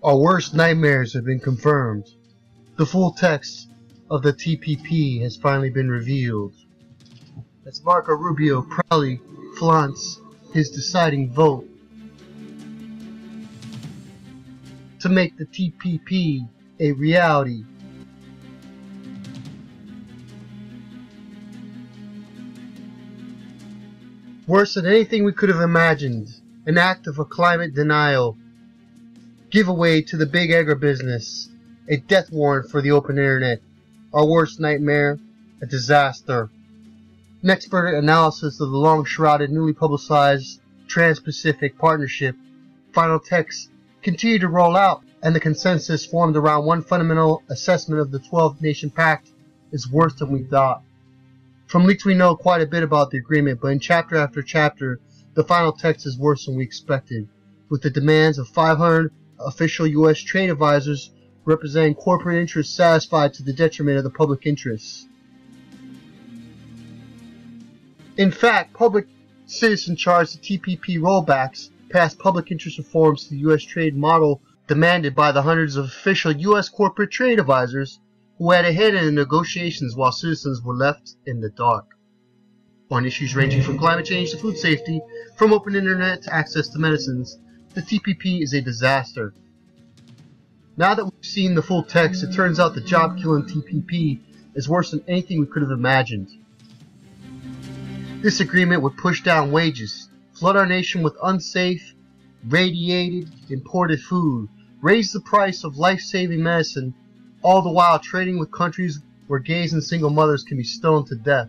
Our worst nightmares have been confirmed. The full text of the TPP has finally been revealed. As Marco Rubio proudly flaunts his deciding vote to make the TPP a reality. Worse than anything we could have imagined, an act of a climate denial, giveaway to the big agribusiness, a death warrant for the open internet, our worst nightmare, a disaster. An expert analysis of the long-shrouded, newly publicized Trans-Pacific Partnership final text continued to roll out, and the consensus formed around one fundamental assessment of the 12-nation pact is worse than we thought. From leaks we know quite a bit about the agreement, but in chapter after chapter, the final text is worse than we expected, with the demands of 500 official U.S. trade advisors representing corporate interests satisfied to the detriment of the public interests. In fact, public citizen charged the TPP rollbacks passed public interest reforms to the U.S. trade model demanded by the hundreds of official U.S. corporate trade advisors who had a hand in the negotiations while citizens were left in the dark. On issues ranging from climate change to food safety, from open internet to access to medicines, the TPP is a disaster. Now that we've seen the full text, it turns out the job-killing TPP is worse than anything we could have imagined. This agreement would push down wages, flood our nation with unsafe, radiated, imported food, raise the price of life-saving medicine, all the while trading with countries where gays and single mothers can be stoned to death.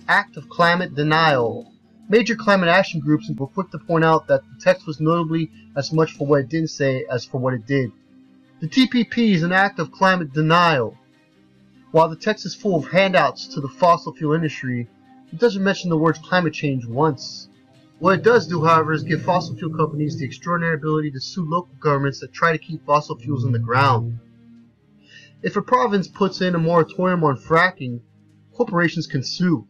Act of climate denial. Major climate action groups were quick to point out that the text was notably as much for what it didn't say as for what it did. The TPP is an act of climate denial. While the text is full of handouts to the fossil fuel industry, it doesn't mention the words climate change once. What it does do, however, is give fossil fuel companies the extraordinary ability to sue local governments that try to keep fossil fuels in the ground. If a province puts in a moratorium on fracking, corporations can sue.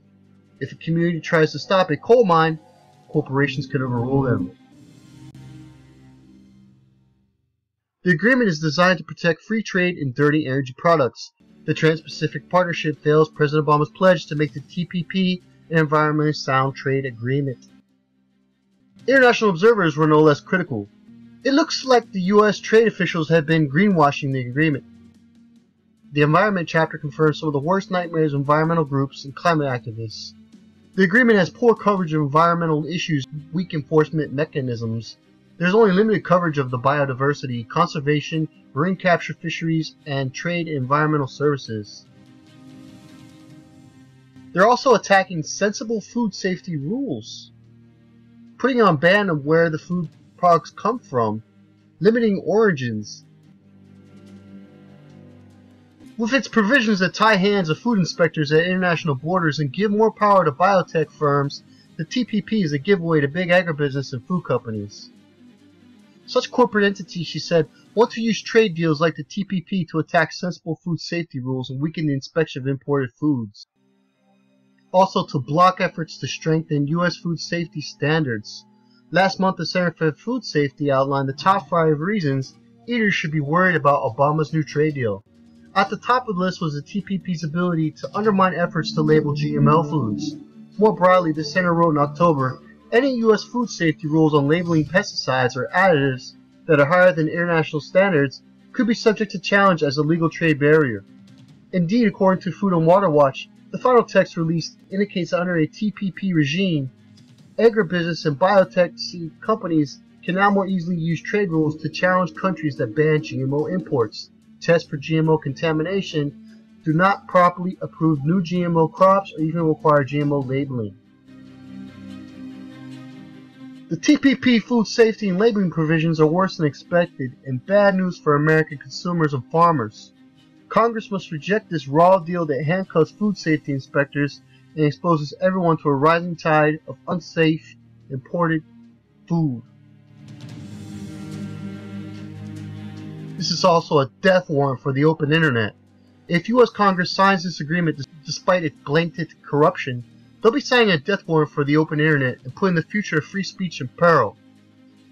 If a community tries to stop a coal mine, corporations can overrule them. The agreement is designed to protect free trade in dirty energy products. The Trans-Pacific Partnership fails President Obama's pledge to make the TPP an environmentally sound trade agreement. International observers were no less critical. It looks like the U.S. trade officials have been greenwashing the agreement. The environment chapter confirms some of the worst nightmares of environmental groups and climate activists. The agreement has poor coverage of environmental issues, weak enforcement mechanisms. There is only limited coverage of the biodiversity, conservation, marine capture fisheries, and trade and environmental services. They're also attacking sensible food safety rules, putting on ban of where the food products come from, limiting origins. With its provisions that tie hands of food inspectors at international borders and give more power to biotech firms, the TPP is a giveaway to big agribusiness and food companies. Such corporate entities, she said, want to use trade deals like the TPP to attack sensible food safety rules and weaken the inspection of imported foods. Also to block efforts to strengthen U.S. food safety standards. Last month, the Center for Food Safety outlined the top 5 reasons eaters should be worried about Obama's new trade deal. At the top of the list was the TPP's ability to undermine efforts to label GMO foods. More broadly, the center wrote in October, any U.S. food safety rules on labeling pesticides or additives that are higher than international standards could be subject to challenge as a legal trade barrier. Indeed, according to Food and Water Watch, the final text released indicates that under a TPP regime, agribusiness and biotech seed companies can now more easily use trade rules to challenge countries that ban GMO imports, test for GMO contamination, do not properly approve new GMO crops, or even require GMO labeling. The TPP food safety and labeling provisions are worse than expected and bad news for American consumers and farmers. Congress must reject this raw deal that handcuffs food safety inspectors and exposes everyone to a rising tide of unsafe, imported food. This is also a death warrant for the open internet. If U.S. Congress signs this agreement despite its blatant corruption, they'll be signing a death warrant for the open internet and putting the future of free speech in peril.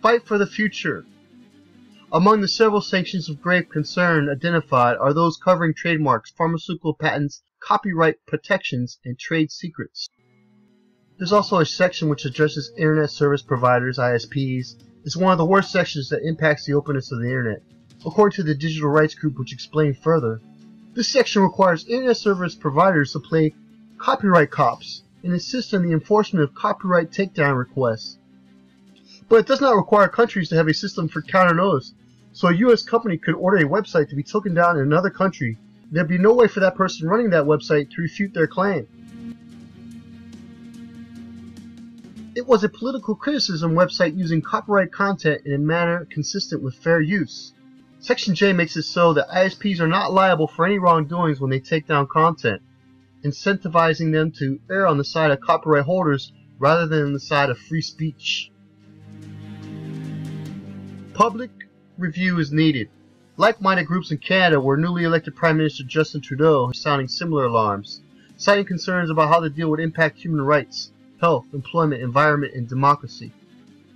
Fight for the future. Among the several sanctions of grave concern identified are those covering trademarks, pharmaceutical patents, copyright protections, and trade secrets. There's also a section which addresses Internet service providers, ISPs. It's one of the worst sections that impacts the openness of the Internet. According to the Digital Rights Group, which explained further, this section requires Internet service providers to play copyright cops and insist on the enforcement of copyright takedown requests. But it does not require countries to have a system for counter notice. So a U.S. company could order a website to be taken down in another country. There'd be no way for that person running that website to refute their claim. It was a political criticism website using copyright content in a manner consistent with fair use. Section J makes it so that ISPs are not liable for any wrongdoings when they take down content, incentivizing them to err on the side of copyright holders rather than on the side of free speech. Public review is needed. Like-minded groups in Canada, where newly elected Prime Minister Justin Trudeau is sounding similar alarms, citing concerns about how the deal would impact human rights, health, employment, environment, and democracy.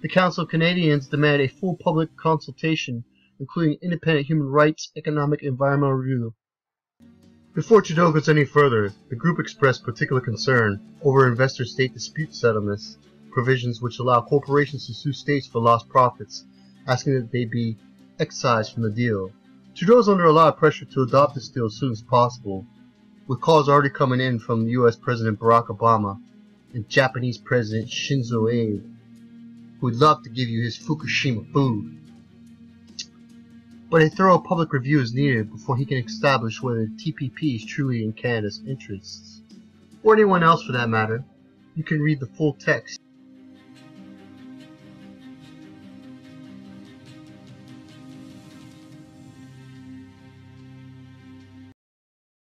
The Council of Canadians demand a full public consultation, including independent human rights, economic, and environmental review. Before Trudeau goes any further, the group expressed particular concern over investor-state dispute settlements, provisions which allow corporations to sue states for lost profits, asking that they be excised from the deal. Trudeau is under a lot of pressure to adopt this deal as soon as possible, with calls already coming in from US President Barack Obama and Japanese President Shinzo Abe, who would love to give you his Fukushima food. But a thorough public review is needed before he can establish whether the TPP is truly in Canada's interests, or anyone else for that matter. You can read the full text